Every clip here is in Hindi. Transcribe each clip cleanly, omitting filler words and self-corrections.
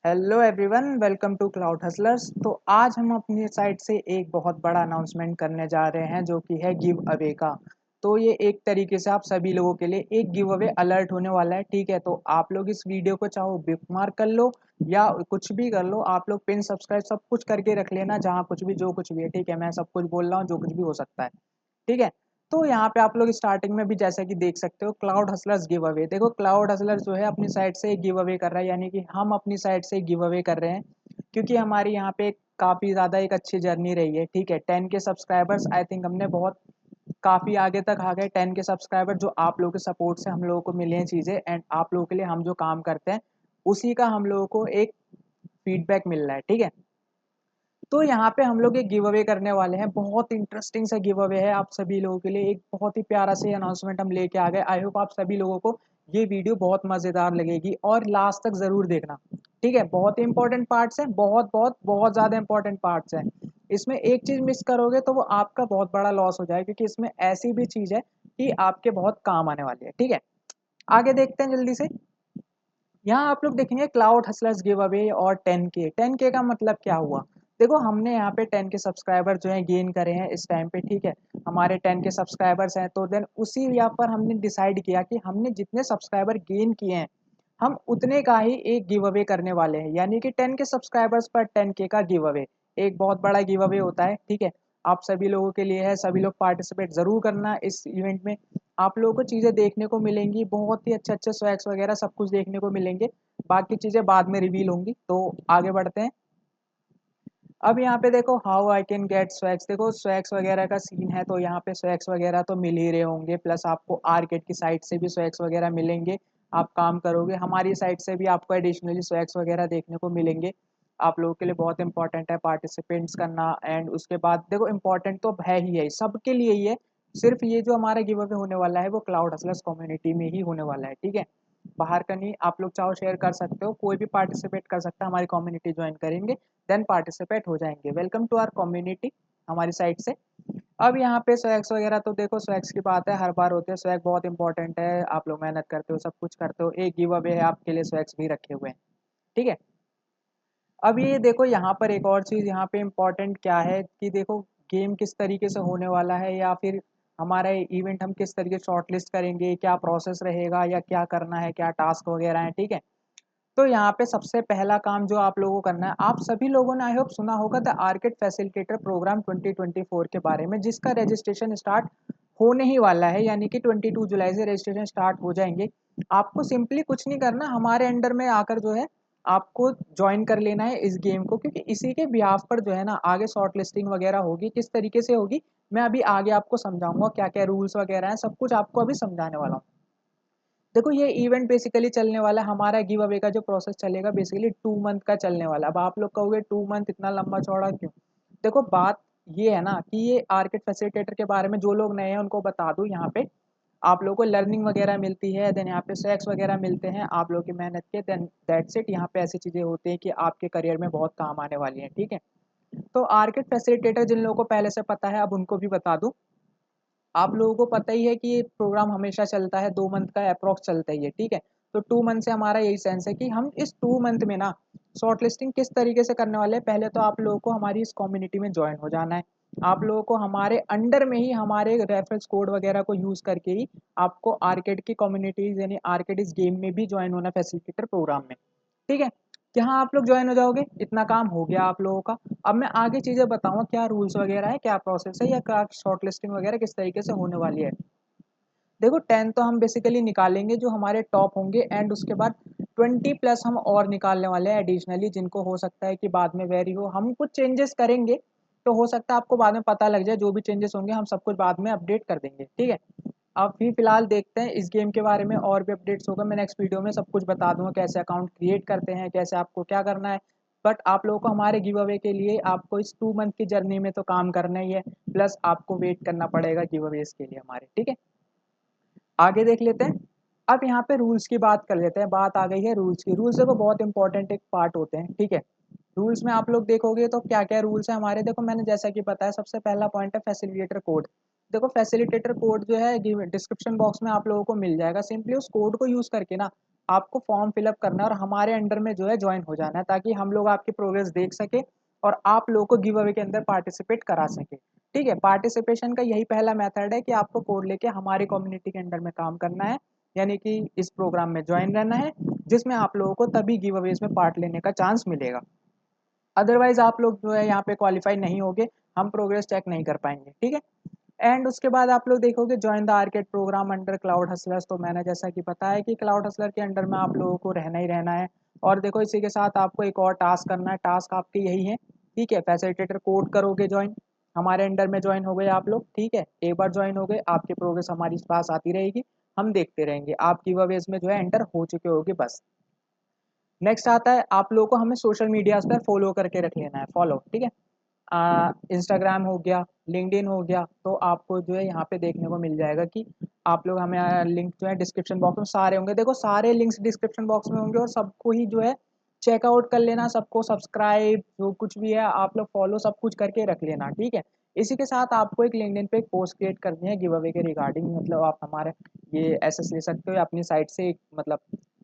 Hello everyone, welcome to cloud hustlers. तो आज हम अपनी साइड से एक बहुत बड़ा अनाउंसमेंट करने जा रहे हैं जो कि है गिव अवे का। तो ये एक तरीके से आप सभी लोगों के लिए एक गिव अवे अलर्ट होने वाला है। ठीक है, तो आप लोग इस वीडियो को चाहो बुकमार्क कर लो या कुछ भी कर लो, आप लोग पिन सब्सक्राइब सब कुछ करके रख लेना, जहाँ कुछ भी जो कुछ भी है। ठीक है, मैं सब कुछ बोल रहा हूँ, जो कुछ भी हो सकता है। ठीक है, तो यहाँ पे आप लोग स्टार्टिंग में भी जैसा कि देख सकते हो, क्लाउड हसलर्स गिव अवे। देखो, क्लाउड हसलर्स जो है अपनी साइड से गिव अवे कर रहा है, यानी कि हम अपनी साइड से गिव अवे कर रहे हैं क्योंकि हमारी यहाँ पे काफ़ी ज़्यादा एक अच्छी जर्नी रही है। ठीक है, 10 के सब्सक्राइबर्स आई थिंक हमने बहुत काफ़ी आगे तक आ गए। 10 के सब्सक्राइबर जो आप लोगों के सपोर्ट से हम लोगों को मिले हैं चीज़ें, एंड आप लोगों के लिए हम जो काम करते हैं उसी का हम लोगों को एक फीडबैक मिल रहा है। ठीक है, तो यहाँ पे हम लोग एक गिव अवे करने वाले हैं, बहुत इंटरेस्टिंग सा गिव अवे है आप सभी लोगों के लिए। एक बहुत ही प्यारा से अनाउंसमेंट हम लेके आ गए। आई होप आप सभी लोगों को ये वीडियो बहुत मज़ेदार लगेगी और लास्ट तक ज़रूर देखना। ठीक है, बहुत ही इंपॉर्टेंट पार्ट्स हैं, बहुत बहुत बहुत ज़्यादा इंपॉर्टेंट पार्ट्स हैं। इसमें एक चीज़ मिस करोगे तो वो आपका बहुत बड़ा लॉस हो जाएगा, क्योंकि इसमें ऐसी भी चीज़ है कि आपके बहुत काम आने वाली है। ठीक है, आगे देखते हैं जल्दी से। यहाँ आप लोग देखेंगे क्लाउड हसलर्स गिव अवे और 10K का मतलब क्या हुआ। देखो, हमने यहाँ पे 10 के सब्सक्राइबर जो है गेन करे हैं इस टाइम पे। ठीक है, हमारे 10 के सब्सक्राइबर्स हैं, तो देन उसी यहाँ पर हमने डिसाइड किया कि हमने जितने सब्सक्राइबर गेन किए हैं हम उतने का ही एक गिव अवे करने वाले हैं, यानी कि 10 के सब्सक्राइबर्स पर 10K का गिव अवे। एक बहुत बड़ा गिव अवे होता है। ठीक है, आप सभी लोगों के लिए है, सभी लोग पार्टिसिपेट ज़रूर करना इस इवेंट में। आप लोगों को चीज़ें देखने को मिलेंगी, बहुत ही अच्छे अच्छे स्वैग्स वगैरह सब कुछ देखने को मिलेंगे। बाकी चीज़ें बाद में रिवील होंगी, तो आगे बढ़ते हैं। अब यहाँ पे देखो, how I can get swags. देखो, स्वैग्स वगैरह का सीन है, तो यहाँ पे स्वैग्स वगैरह तो मिल ही रहे होंगे, प्लस आपको आर्केड की साइड से भी स्वैग्स वगैरह मिलेंगे। आप काम करोगे, हमारी साइड से भी आपको एडिशनली स्वैग्स वगैरह देखने को मिलेंगे। आप लोगों के लिए बहुत इंपॉर्टेंट है पार्टिसिपेंट्स करना। एंड उसके बाद देखो, इंपॉर्टेंट तो है ही है, सबके लिए ही है। सिर्फ ये जो हमारा गिव अवे होने वाला है वो क्लाउड हसलर्स कम्युनिटी में ही होने वाला है। ठीक है, बाहर का नहीं। आप लोग चाहो शेयर कर सकते हो, कोई भी पार्टिसिपेट कर सकता है, हमारी कम्युनिटी ज्वाइन करेंगे देन पार्टिसिपेट हो जाएंगे। वेलकम टू आवर कम्युनिटी हमारी साइड से। अब यहाँ पे स्वैग्स वगैरह तो देखो, स्वैग्स की बात है, हर बार होते हैं स्वैग, बहुत इंपॉर्टेंट है। आप लोग मेहनत करते हो, सब कुछ करते हो, एक गिव अवे है आपके लिए, स्वैग्स भी रखे हुए हैं। ठीक है, अब ये देखो, यहाँ पर एक और चीज़ यहाँ पे इम्पोर्टेंट क्या है कि देखो, गेम किस तरीके से होने वाला है, या फिर हमारा इवेंट हम किस तरीके से शॉर्टलिस्ट करेंगे, क्या प्रोसेस रहेगा या क्या करना है, क्या टास्क वगैरह है। ठीक है, तो यहाँ पे सबसे पहला काम जो आप लोगों को करना है, आप सभी लोगों ने आई होप सुना होगा द आर्किड फैसिलिटेटर प्रोग्राम 2024 के बारे में, जिसका रजिस्ट्रेशन स्टार्ट होने ही वाला है, यानी कि 22 जुलाई से रजिस्ट्रेशन स्टार्ट हो जाएंगे। आपको सिंपली कुछ नहीं करना, हमारे अंडर में आकर जो है आपको ज्वाइन कर लेना है इस गेम को, क्योंकि इसी के बिहाफ पर जो है ना आगे शॉर्ट लिस्टिंग वगैरह होगी। किस तरीके से होगी मैं अभी आगे आपको समझाऊंगा, क्या क्या रूल्स वगैरह हैं, सब कुछ आपको अभी समझाने वाला हूँ। देखो, ये इवेंट बेसिकली चलने वाला है, हमारा गिव अवे का जो प्रोसेस चलेगा बेसिकली 2 मंथ का चलने वाला है। अब आप लोग कहोगे 2 मंथ इतना लंबा चौड़ा क्यों। देखो, बात ये है ना कि ये आर्किड फैसिलिटेटर के बारे में जो लोग नए हैं उनको बता दूं, यहाँ पे आप लोगों को लर्निंग वगैरह मिलती है, देन यहाँ पे सेक्स वगैरह मिलते हैं आप लोगों की मेहनत के, देन दैट्स इट। यहाँ पे ऐसी चीज़ें होती हैं कि आपके करियर में बहुत काम आने वाली हैं। ठीक है, तो आर्किड फैसिलिटेटर जिन लोगों को पहले से पता है, अब उनको भी बता दूं। आप लोगों को पता ही है कि ये प्रोग्राम हमेशा चलता है, 2 मंथ का अप्रॉक्स चलता ही है। ठीक है, तो 2 मंथ से हमारा यही सेंस है कि हम इस 2 मंथ में ना शॉर्ट लिस्टिंग किस तरीके से करने वाले हैं। पहले तो आप लोगों को हमारी इस कम्युनिटी में ज्वाइन हो जाना है। आप लोगों को हमारे अंडर में ही हमारे रेफरेंस कोड वगैरह को यूज़ करके ही आपको आर्केड की कम्युनिटीज़ यानी आर्केड इस गेम में भी ज्वाइन होना फैसिलिटेटर प्रोग्राम में। ठीक है, यहाँ आप लोग ज्वाइन हो जाओगे, इतना काम हो गया आप लोगों का। अब मैं आगे चीज़ें बताऊंगा, क्या रूल्स वगैरह है, क्या प्रोसेस है, या क्या शॉर्ट लिस्टिंग वगैरह किस तरीके से होने वाली है। देखो, 10 तो हम बेसिकली निकालेंगे जो हमारे टॉप होंगे, एंड उसके बाद 20+ हम और निकालने वाले हैं एडिशनली, जिनको हो सकता है कि बाद में वेरी हो, हम कुछ चेंजेस करेंगे। तो हो सकता है आपको बाद में पता लग जाए, जो भी चेंजेस होंगे हम सब कुछ बाद में अपडेट कर देंगे। ठीक है, अब भी फिलहाल देखते हैं इस गेम के बारे में, और भी अपडेट्स होगा, मैं नेक्स्ट वीडियो में सब कुछ बता दूंगा, कैसे अकाउंट क्रिएट करते हैं, कैसे आपको क्या करना है। बट आप लोगों को हमारे गिव अवे के लिए आपको इस 2 मंथ की जर्नी में तो काम करना ही है, प्लस आपको वेट करना पड़ेगा गिव अवेज के लिए हमारे। ठीक है, आगे देख लेते हैं। अब यहाँ पे रूल्स की बात कर लेते हैं, बात आ गई है रूल्स की। रूल्स देखो बहुत इंपॉर्टेंट एक पार्ट होते हैं। ठीक है, रूल्स में आप लोग देखोगे तो क्या क्या रूल्स हैं हमारे। देखो, मैंने जैसा कि बताया, सबसे पहला पॉइंट है फैसिलिटेटर कोड। देखो, फैसिलिटेटर कोड जो है डिस्क्रिप्शन बॉक्स में आप लोगों को मिल जाएगा। सिंपली उस कोड को यूज़ करके ना आपको फॉर्म फिलअप करना है और हमारे अंडर में जो है ज्वाइन हो जाना है, ताकि हम लोग आपकी प्रोग्रेस देख सके और आप लोगों को गिव अवे के अंदर पार्टिसिपेट करा सके। ठीक है, पार्टिसिपेशन का यही पहला मेथड है कि आपको कोड लेके हमारी कम्युनिटी के अंडर में काम करना है, यानी कि इस प्रोग्राम में ज्वाइन रहना है, जिसमें आप लोगों को तभी गिव अवेज में पार्ट लेने का चांस मिलेगा। अदरवाइज आप लोग जो है यहाँ पे क्वालिफाई नहीं होगे, हम प्रोग्रेस चेक नहीं कर पाएंगे। ठीक है, एंड उसके बाद आप लोग देखोगे join the arcade program under cloud hustlers. तो मैंने जैसा कि बताया कि क्लाउड हसलर के अंडर में आप लोगों को रहना ही रहना है। और देखो इसी के साथ आपको एक और टास्क करना है, टास्क आपके यही है। ठीक है, फैसिलिटेटर कोड करोगे ज्वाइन, हमारे अंडर में ज्वाइन हो गए आप लोग। ठीक है, एक बार ज्वाइन हो गए आपकी प्रोग्रेस हमारी पास आती रहेगी, हम देखते रहेंगे आप गिवअवेज में जो है एंटर हो चुके होगे बस। नेक्स्ट आता है आप लोगों को हमें सोशल मीडियाज पर फॉलो करके रख लेना है, फॉलो। ठीक है, इंस्टाग्राम हो गया, लिंक्डइन हो गया, तो आपको जो है यहाँ पे देखने को मिल जाएगा कि आप लोग हमें लिंक जो है डिस्क्रिप्शन बॉक्स में सारे होंगे। देखो सारे लिंक्स डिस्क्रिप्शन बॉक्स में होंगे और सबको ही जो है चेकआउट कर लेना, सबको सब्सक्राइब जो कुछ भी है आप लोग फॉलो सब कुछ करके रख लेना। ठीक है, इसी के साथ आपको एक लिंक्डइन पे एक पोस्ट क्रिएट करनी है गिव अवे के रिगार्डिंग, मतलब आप हमारे ये एसेस ले सकते हो या अपनी साइट से एक मतलब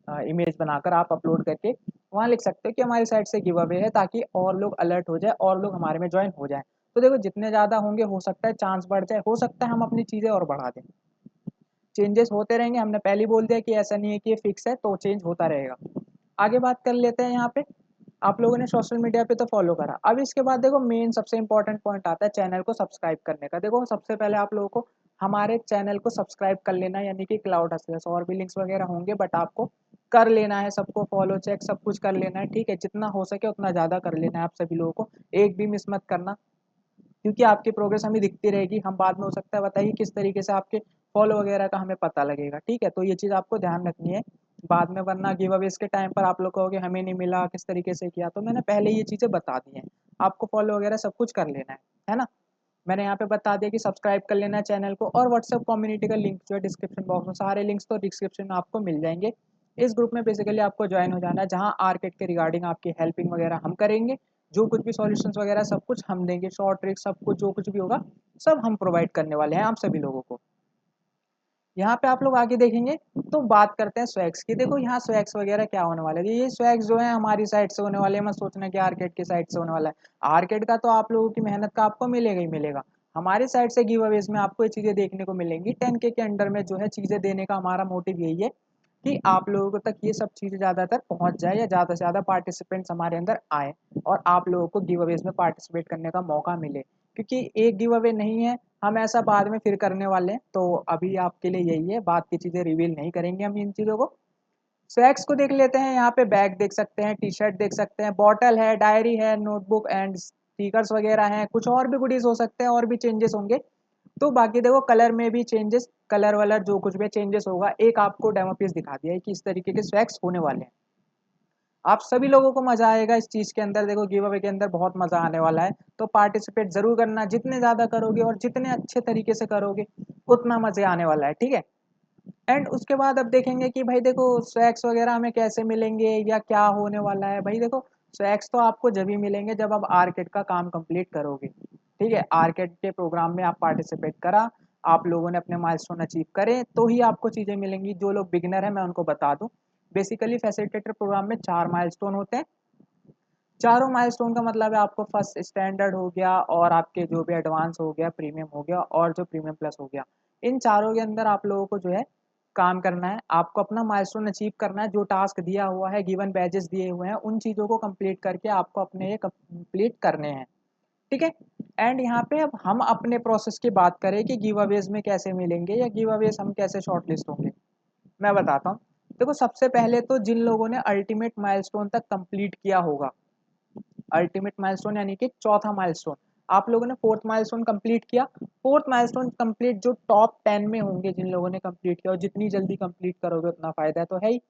इमेज बनाकर आप अपलोड करके वहाँ लिख सकते हो कि हमारी साइड से गिव अवे है, ताकि और लोग अलर्ट हो जाए और लोग हमारे में ज्वाइन हो जाए। तो देखो जितने ज़्यादा होंगे हो सकता है चांस बढ़ जाए, हो सकता है हम अपनी चीज़ें और बढ़ा दें। चेंजेस होते रहेंगे, हमने पहले ही बोल दिया कि ऐसा नहीं है कि ये फिक्स है, तो चेंज होता रहेगा। आगे बात कर लेते हैं यहाँ पे, आप लोगों ने सोशल मीडिया पे तो फॉलो करा। अब इसके बाद देखो मेन सबसे इंपॉर्टेंट पॉइंट आता है चैनल को सब्सक्राइब करने का। देखो सबसे पहले आप लोगों को हमारे चैनल को सब्सक्राइब कर लेना है, यानी कि क्लाउड हसलर्स, और भी लिंक्स वगैरह होंगे बट आपको कर लेना है, सबको फॉलो चेक सब कुछ कर लेना है। ठीक है, जितना हो सके उतना ज़्यादा कर लेना है आप सभी लोगों को, एक भी मिस मत करना, क्योंकि आपकी प्रोग्रेस हमें दिखती रहेगी। हम बाद में हो सकता है बताइए किस तरीके से आपके फॉलो वगैरह का हमें पता लगेगा। ठीक है, तो ये चीज़ आपको ध्यान रखनी है बाद में, वरना गिव अवेज के टाइम पर आप लोग कहोगे हमें नहीं मिला, किस तरीके से किया। तो मैंने पहले ये चीज़ें बता दी हैं, आपको फॉलो वगैरह सब कुछ कर लेना है ना। मैंने यहाँ पे बता दिया कि सब्सक्राइब कर लेना है चैनल को, और व्हाट्सएप कम्युनिटी का लिंक जो है डिस्क्रिप्शन बॉक्स में, सारे लिंक्स तो डिस्क्रिप्शन में आपको मिल जाएंगे। इस ग्रुप में बेसिकली आपको ज्वाइन हो जाना है, जहाँ आर्केड के रिगार्डिंग आपकी हेल्पिंग वगैरह हम करेंगे, जो कुछ भी सॉल्यूशंस वगैरह सब कुछ हम देंगे, शॉर्ट ट्रिक सब कुछ जो कुछ भी होगा सब हम प्रोवाइड करने वाले हैं आप सभी लोगों को। यहाँ पे आप लोग आगे देखेंगे तो बात करते हैं स्वैग्स की। देखो यहाँ स्वैग्स वगैरह क्या होने वाले हैं, ये स्वैग्स जो है हमारी साइड से होने वाले हैं, मत सोचना कि आर्केड की साइड से होने वाला है। आर्केड का तो आप लोगों की मेहनत का आपको मिलेगा ही मिलेगा, हमारी साइड से गिव अवेज में आपको ये चीज़ें देखने को मिलेंगी। 10K के अंडर में जो है चीज़ें देने का हमारा मोटिव यही है कि आप लोगों तक ये सब चीज़ें ज़्यादातर पहुँच जाए, या ज़्यादा से ज़्यादा पार्टिसिपेंट्स हमारे अंदर आए और आप लोगों को गिव अवेज में पार्टिसिपेट करने का मौका मिले। क्योंकि एक गिव अवे नहीं है, हम ऐसा बाद में फिर करने वाले हैं, तो अभी आपके लिए यही है, बात की चीज़ें रिवील नहीं करेंगे हम इन चीज़ों को। स्वैग्स को देख लेते हैं, यहाँ पे बैग देख सकते हैं, टी शर्ट देख सकते हैं, बॉटल है, डायरी है, नोटबुक एंड स्टिकर्स वगैरह हैं, कुछ और भी गुडीज हो सकते हैं, और भी चेंजेस होंगे। तो बाकी देखो कलर में भी चेंजेस, कलर वलर जो कुछ भी चेंजेस होगा, एक आपको डेमो पीस दिखा दिया है कि इस तरीके के स्वैग्स होने वाले हैं। आप सभी लोगों को मजा आएगा इस चीज के अंदर, देखो गिव अवे के अंदर बहुत मजा आने वाला है। तो पार्टिसिपेट जरूर करना, जितने ज्यादा करोगे और जितने अच्छे तरीके से करोगे उतना मजे आने वाला है। ठीक है, एंड उसके बाद अब देखेंगे कि भाई देखो स्वैक्स वगैरह हमें कैसे मिलेंगे या क्या होने वाला है। भाई देखो स्वैक्स तो आपको जब ही मिलेंगे जब आप आर्केड का काम कंप्लीट करोगे। ठीक है, आर्केड के प्रोग्राम में आप पार्टिसिपेट करा, आप लोगों ने अपने माइलस्टोन अचीव करे, तो ही आपको चीज़ें मिलेंगी। जो लोग बिगिनर है मैं उनको बता दूं, बेसिकली फैसिलिटेटर प्रोग्राम में 4 माइलस्टोन होते हैं। चारों माइलस्टोन का मतलब है आपको फर्स्ट स्टैंडर्ड हो गया, और आपके जो भी एडवांस हो गया, प्रीमियम हो गया, और जो प्रीमियम प्लस हो गया। इन चारों के अंदर आप लोगों को जो है काम करना है, आपको अपना माइलस्टोन अचीव करना है। जो टास्क दिया हुआ है, गिवन बैजेस दिए हुए हैं, उन चीज़ों को कंप्लीट करके आपको अपने ये कंप्लीट करने हैं। ठीक है, एंड यहाँ पे अब हम अपने प्रोसेस की बात करें कि गिव अवेज में कैसे मिलेंगे या गिव अवेज हम कैसे शॉर्टलिस्ट होंगे, मैं बताता हूँ। देखो सबसे पहले तो जिन लोगों ने अल्टीमेट माइलस्टोन तक कंप्लीट किया होगा, अल्टीमेट माइलस्टोन यानी कि चौथा माइलस्टोन, आप लोगों ने फोर्थ माइलस्टोन कंप्लीट किया। फोर्थ माइलस्टोन कंप्लीट जो टॉप 10 में होंगे, जिन लोगों ने कंप्लीट किया, और जितनी जल्दी कंप्लीट करोगे उतना फायदा तो है ही।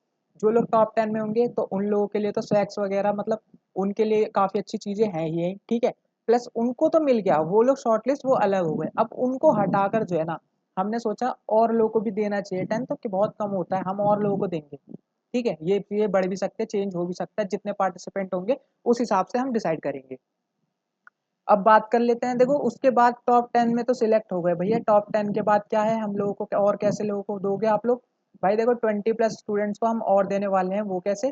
जो लोग टॉप 10 में होंगे तो उन लोगों के लिए तो स्वैक्स वगैरह मतलब उनके लिए काफ़ी अच्छी चीज़ें हैं ही हैं। ठीक है, प्लस उनको तो मिल गया, वो लोग शॉर्टलिस्ट वो अलग हो गए। अब उनको हटाकर जो है ना, हमने सोचा और लोगों को भी देना चाहिए 10, तो कि बहुत कम होता है, हम और लोगों को देंगे। ठीक है, ये बढ़ भी सकते हैं, चेंज हो भी सकता है, जितने पार्टिसिपेंट होंगे उस हिसाब से हम डिसाइड करेंगे। अब बात कर लेते हैं, देखो उसके बाद टॉप 10 में तो सिलेक्ट हो गए भैया, टॉप 10 के बाद क्या है, हम लोगों को और कैसे लोगों को दोगे आप लोग, भाई देखो 20+ स्टूडेंट्स को हम और देने वाले हैं। वो कैसे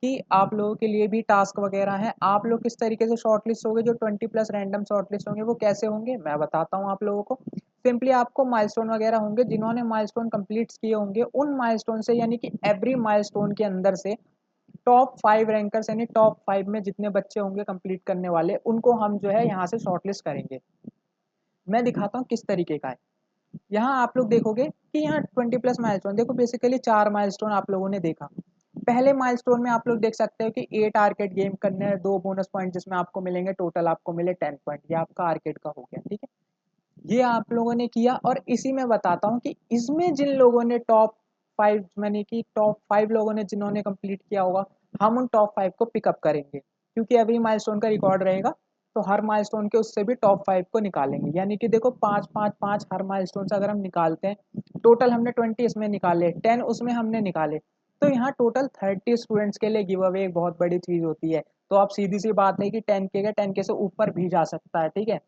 कि आप लोगों के लिए भी टास्क वगैरह हैं। आप लोग किस तरीके से शॉर्टलिस्ट होंगे, जो 20+ रैंडम शॉर्टलिस्ट होंगे वो कैसे होंगे मैं बताता हूँ आप लोगों को। सिंपली आपको माइलस्टोन वगैरह होंगे, जिन्होंने माइलस्टोन कंप्लीट किए होंगे उन माइलस्टोन से, यानी कि एवरी माइलस्टोन के अंदर से टॉप 5 रैंकर्स, यानी टॉप 5 में जितने बच्चे होंगे कंप्लीट करने वाले, उनको हम जो है यहाँ से शॉर्टलिस्ट करेंगे। मैं दिखाता हूँ किस तरीके का है। यहाँ आप लोग देखोगे कि यहाँ 20+ माइलस्टोन, देखो बेसिकली 4 माइलस्टोन आप लोगों ने देखा। पहले माइलस्टोन में आप लोग देख सकते हो कि 8 आर्केड गेम करने हैं, 2 बोनस पॉइंट जिसमें आपको मिलेंगे, टोटल आपको मिले 10 पॉइंट। ये आपका आर्केड का हो गया, ठीक है। ये आप लोगों ने किया, और इसी में बताता हूँ कि इसमें जिन लोगों ने टॉप 5, यानी कि टॉप 5 लोगों ने जिन्होंने कंप्लीट किया होगा, हम उन टॉप 5 को पिकअप करेंगे, क्योंकि अभी माइलस्टोन का रिकॉर्ड रहेगा। तो हर माइलस्टोन के उससे भी टॉप 5 को निकालेंगे, यानी कि देखो 5 5 5 हर माइलस्टोन से अगर हम निकालते हैं, टोटल हमने 20 इसमें निकाले, 10 उसमें हमने निकाले, तो यहाँ टोटल 30 स्टूडेंट्स के लिए गिव अवे एक बहुत बड़ी चीज होती है। तो आप सीधी सी बात है कि 10K का 10K से ऊपर भी जा सकता है, ठीक है।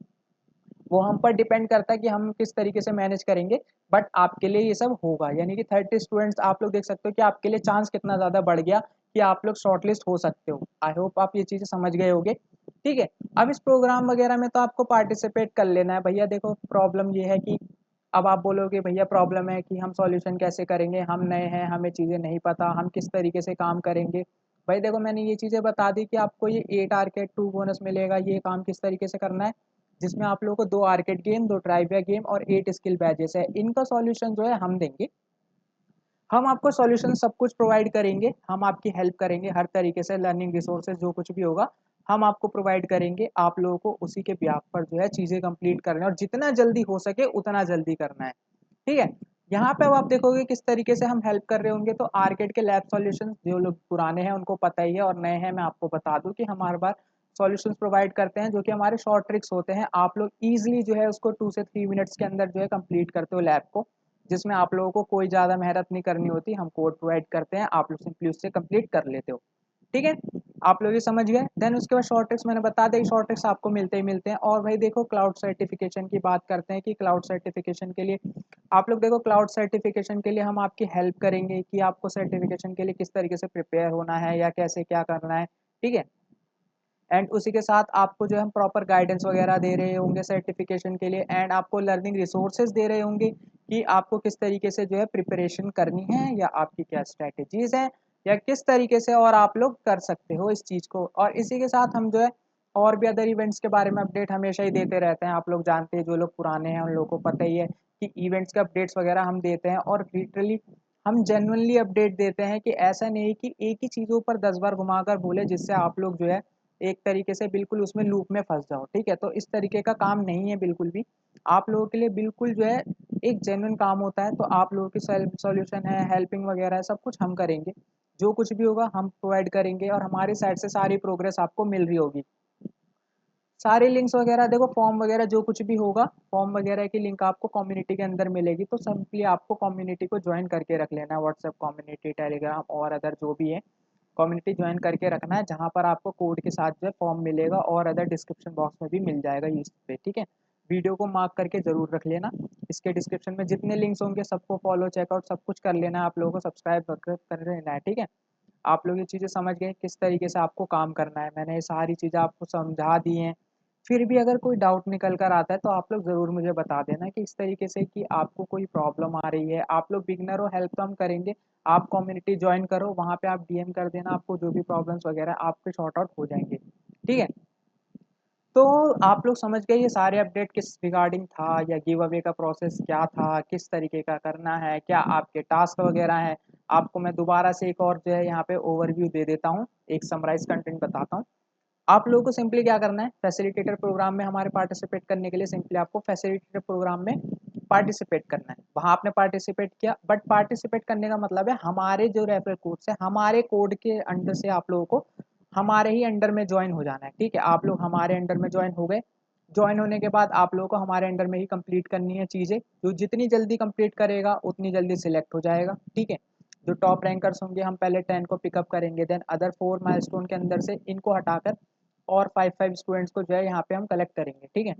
वो हम पर डिपेंड करता है कि हम किस तरीके से मैनेज करेंगे। बट आपके लिए ये सब होगा, यानी कि 30 स्टूडेंट्स आप लोग देख सकते हो कि आपके लिए चांस कितना ज़्यादा बढ़ गया कि आप लोग शॉर्टलिस्ट हो सकते हो। आई होप आप ये चीज़ें समझ गए होंगे, ठीक है। अब इस प्रोग्राम वगैरह में तो आपको पार्टिसिपेट कर लेना है भैया। देखो प्रॉब्लम ये है कि अब आप बोलोगे भैया प्रॉब्लम है कि हम सॉल्यूशन कैसे करेंगे, हम नए हैं, हमें चीज़ें नहीं पता, हम किस तरीके से काम करेंगे। भाई देखो मैंने ये चीज़ें बता दी कि आपको ये 8 आर्केड 2 बोनस मिलेगा, ये काम किस तरीके से करना है, जिसमें आप लोगों को 2 आर्केड गेम, 2 ट्राइविया गेम और 8 स्किल बैजेस है। इनका सॉल्यूशन जो है हम देंगे। हम आपको सॉल्यूशन सब कुछ प्रोवाइड करेंगे, हम आपकी हेल्प करेंगे हर तरीके से, लर्निंग रिसोर्सेज जो कुछ भी होगा हम आपको प्रोवाइड करेंगे। आप लोगों को उसी के ब्याह पर जो है चीज़ें कंप्लीट करना है, और जितना जल्दी हो सके उतना जल्दी करना है, ठीक है। यहाँ पे अब आप देखोगे किस तरीके से हम हेल्प कर रहे होंगे। तो आर्केड के लैब सॉल्यूशन जो लोग पुराने हैं उनको पता ही है, और नए हैं मैं आपको बता दूं कि हम हर बार सॉल्यूशंस प्रोवाइड करते हैं जो कि हमारे शॉर्ट ट्रिक्स होते हैं। आप लोग ईजिली जो है उसको 2 से 3 मिनट्स के अंदर जो है कंप्लीट करते हो लैब को, जिसमें आप लोगों को कोई ज़्यादा मेहनत नहीं करनी होती। हम कोड प्रोवाइड करते हैं, आप लोग सिंपली उससे कंप्लीट कर लेते हो, ठीक है। आप लोग ये समझ गए। देन उसके बाद शॉर्ट ट्रिक्स मैंने बता दिया, शॉर्ट ट्रिक्स आपको मिलते ही मिलते हैं। और भाई देखो क्लाउड सर्टिफिकेशन की बात करते हैं कि क्लाउड सर्टिफिकेशन के लिए आप लोग देखो, क्लाउड सर्टिफिकेशन के लिए हम आपकी हेल्प करेंगे कि आपको सर्टिफिकेशन के लिए किस तरीके से प्रिपेयर होना है या कैसे क्या करना है, ठीक है। एंड उसी के साथ आपको जो हम प्रॉपर गाइडेंस वगैरह दे रहे होंगे सर्टिफिकेशन के लिए, एंड आपको लर्निंग रिसोर्सेज दे रहे होंगे कि आपको किस तरीके से जो है प्रिपरेशन करनी है, या आपकी क्या स्ट्रैटेजीज है, या किस तरीके से और आप लोग कर सकते हो इस चीज़ को। और इसी के साथ हम जो है और भी अदर इवेंट्स के बारे में अपडेट हमेशा ही देते रहते हैं। आप लोग जानते हैं, जो लोग पुराने हैं उन लोगों को पता ही है कि इवेंट्स के अपडेट्स वगैरह हम देते हैं, और लिटरली हम जेन्युइनली अपडेट देते हैं। कि ऐसा नहीं कि एक ही चीज़ों पर 10 बार घुमाकर बोले, जिससे आप लोग जो है एक तरीके से बिल्कुल उसमें लूप में फंस जाओ, ठीक है। तो इस तरीके का काम नहीं है बिल्कुल भी। आप लोगों के लिए बिल्कुल जो है एक जेन्युइन काम होता है। तो आप लोगों की सेल्फ सॉल्यूशन है, हेल्पिंग वगैरह है, सब कुछ हम करेंगे। जो कुछ भी होगा हम प्रोवाइड करेंगे, और हमारी साइड से सारी प्रोग्रेस आपको मिल रही होगी। सारे लिंक्स वगैरह देखो, फॉर्म वगैरह जो कुछ भी होगा, फॉर्म वगैरह की लिंक आपको कम्युनिटी के अंदर मिलेगी। तो सिंपली आपको कम्युनिटी को ज्वाइन करके रख लेना है, व्हाट्सएप कम्युनिटी, टेलीग्राम और अदर जो भी है कम्युनिटी ज्वाइन करके रखना है, जहाँ पर आपको कोड के साथ जो है फॉर्म मिलेगा, और अदर डिस्क्रिप्शन बॉक्स में भी मिल जाएगा इस पे, ठीक है। वीडियो को मार्क करके ज़रूर रख लेना। इसके डिस्क्रिप्शन में जितने लिंक्स होंगे सबको फॉलो, चेकआउट सब कुछ कर लेना है। आप लोगों को सब्सक्राइब कर लेना है, ठीक है। आप लोग ये चीज़ें समझ गए किस तरीके से आपको काम करना है। मैंने ये सारी चीज़ें आपको समझा दी हैं। फिर भी अगर कोई डाउट निकल कर आता है तो आप लोग ज़रूर मुझे बता देना कि इस तरीके से कि आपको कोई प्रॉब्लम आ रही है। आप लोग बिगनर हो, हेल्प तो हम करेंगे। आप कम्युनिटी ज्वाइन करो, वहाँ पे आप डीएम कर देना, आपको जो भी प्रॉब्लम्स वगैरह आपके सॉर्ट आउट हो जाएंगे, ठीक है। तो आप लोग समझ गए ये सारे अपडेट किस रिगार्डिंग था, या गिव अवे का प्रोसेस क्या था, किस तरीके का करना है, क्या आपके टास्क वगैरह हैं। आपको मैं दोबारा से एक और जो है यहाँ पे ओवरव्यू दे देता हूँ, एक समराइज कंटेंट बताता हूँ। आप लोगों को सिंपली क्या करना है, फैसिलिटेटर प्रोग्राम में हमारे पार्टिसिपेट करने के लिए सिंपली आपको फैसिलिटेटर प्रोग्राम में पार्टिसिपेट करना है। वहाँ आपने पार्टिसिपेट किया, बट पार्टिसिपेट करने का मतलब है हमारे जो रेफरल कोड से, हमारे कोड के अंडर से आप लोगों को हमारे ही अंडर में ज्वाइन हो जाना है, ठीक है। आप लोग हमारे अंडर में ज्वाइन हो गए। ज्वाइन होने के बाद आप लोगों को हमारे अंडर में ही कंप्लीट करनी है चीज़ें। जो जितनी जल्दी कंप्लीट करेगा उतनी जल्दी सिलेक्ट हो जाएगा, ठीक है। जो टॉप रैंकर्स होंगे हम पहले 10 को पिकअप करेंगे, देन अदर 4 माइलस्टोन के अंदर से इनको हटाकर और 5 5 स्टूडेंट्स को जो है यहाँ पे हम कलेक्ट करेंगे, ठीक है।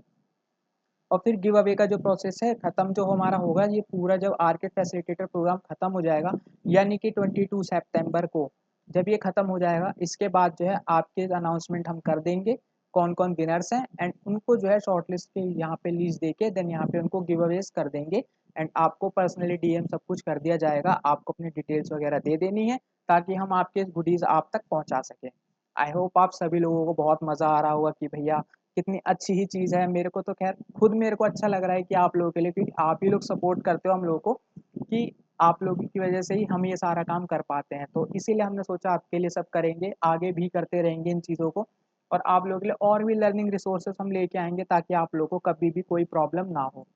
और फिर गिव अवे का जो प्रोसेस है ख़त्म जो हमारा होगा, ये पूरा जब आर्किड फैसिलिटेटर प्रोग्राम ख़त्म हो जाएगा, यानी कि 22 सितंबर को जब ये ख़त्म हो जाएगा, इसके बाद जो है आपके अनाउंसमेंट हम कर देंगे कौन कौन विनर्स हैं, एंड उनको जो है शॉर्ट लिस्ट के यहाँ पे लीज दे के देन यहाँ पे उनको गिव अवेज कर देंगे। एंड आपको पर्सनली डीएम सब कुछ कर दिया जाएगा, आपको अपनी डिटेल्स वगैरह दे देनी है ताकि हम आपके गुडीज़ आप तक पहुँचा सकें। आई होप आप सभी लोगों को बहुत मज़ा आ रहा होगा कि भैया कितनी अच्छी ही चीज़ है। मेरे को तो खैर खुद मेरे को अच्छा लग रहा है कि आप लोगों के लिए, क्योंकि आप ही लोग सपोर्ट करते हो हम लोगों को, कि आप लोगों की वजह से ही हम ये सारा काम कर पाते हैं। तो इसीलिए हमने सोचा आपके लिए सब करेंगे, आगे भी करते रहेंगे इन चीज़ों को, और आप लोगों के लिए और भी लर्निंग रिसोर्सेज हम लेके आएंगे ताकि आप लोगों को कभी भी कोई प्रॉब्लम ना हो।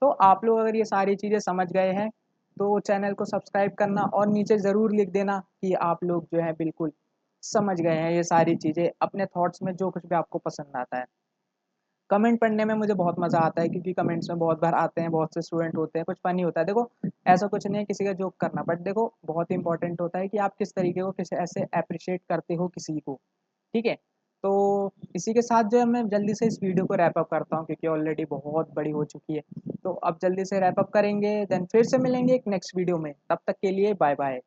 तो आप लोग अगर ये सारी चीज़ें समझ गए हैं तो चैनल को सब्सक्राइब करना और नीचे ज़रूर लिख देना कि आप लोग जो है बिल्कुल समझ गए हैं ये सारी चीज़ें, अपने थॉट्स में जो कुछ भी आपको पसंद आता है। कमेंट पढ़ने में मुझे बहुत मज़ा आता है, क्योंकि कमेंट्स में बहुत बार आते हैं, बहुत से स्टूडेंट होते हैं, कुछ फ़नी होता है। देखो, ऐसा कुछ नहीं है किसी का जोक करना, बट देखो बहुत इंपॉर्टेंट होता है कि आप किस तरीके को किस ऐसे एप्रिशिएट करते हो किसी को, ठीक है? तो इसी के साथ जो है मैं जल्दी से इस वीडियो को रैप अप करता हूँ, क्योंकि ऑलरेडी बहुत बड़ी हो चुकी है। तो अब जल्दी से रैप अप करेंगे, देन फिर से मिलेंगे एक नेक्स्ट वीडियो में। तब तक के लिए बाय बाय।